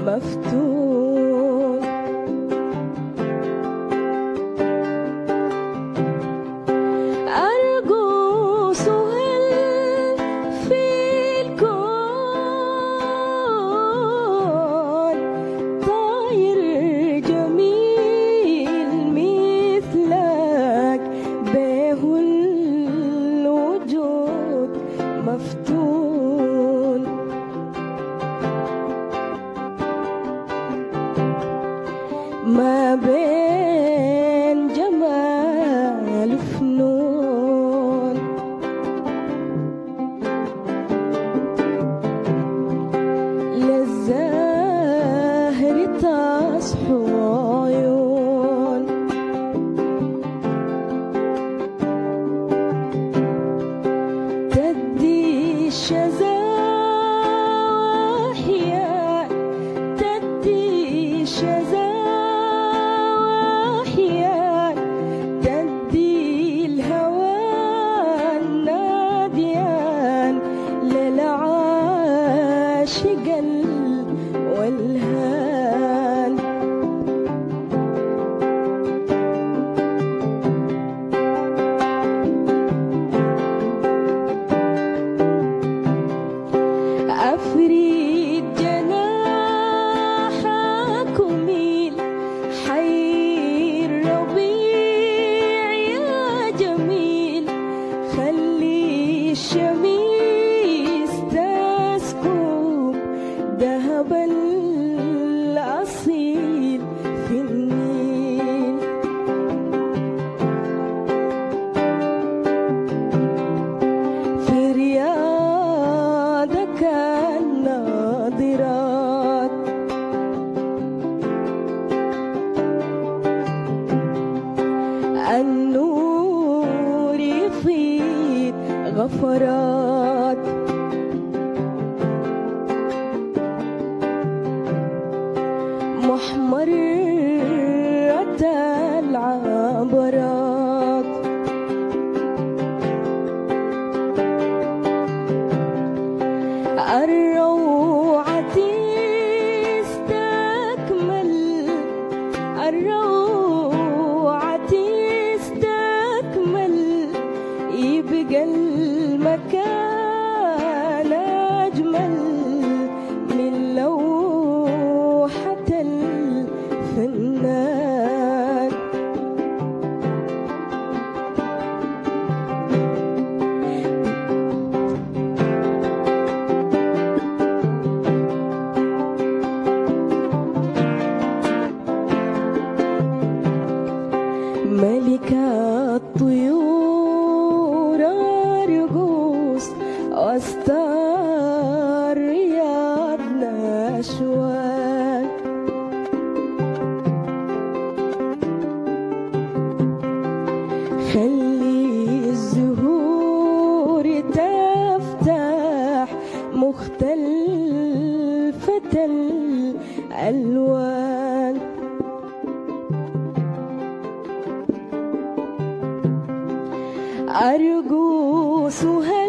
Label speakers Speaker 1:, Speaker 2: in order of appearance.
Speaker 1: مفتون. أرجو سهل في الكون، طاير جميل مثلك به الوجود مفتون. ما بين جمال وفنون، للزهر تصحو عيون. تدي الشذا وحيا، تدي الشذا وحيا، تدي الهوى ناديان للعاشق والهان. أفرد جناحك وميل حي الربيع يا جميل، خلي الشميس تسكب ذهب الأصيل في النيل. في رياضك الناظرات، النور يفيض غفرات. محمرة العبرات، الروعة استكمل، الروعة استكمل، يبقى المكان أجمل من لوحة الفنان. ملكة الطيور أرجوس وسط الرياض نشوان. خلي الزهور تفتح مختلفة الألوان. أرجو سهل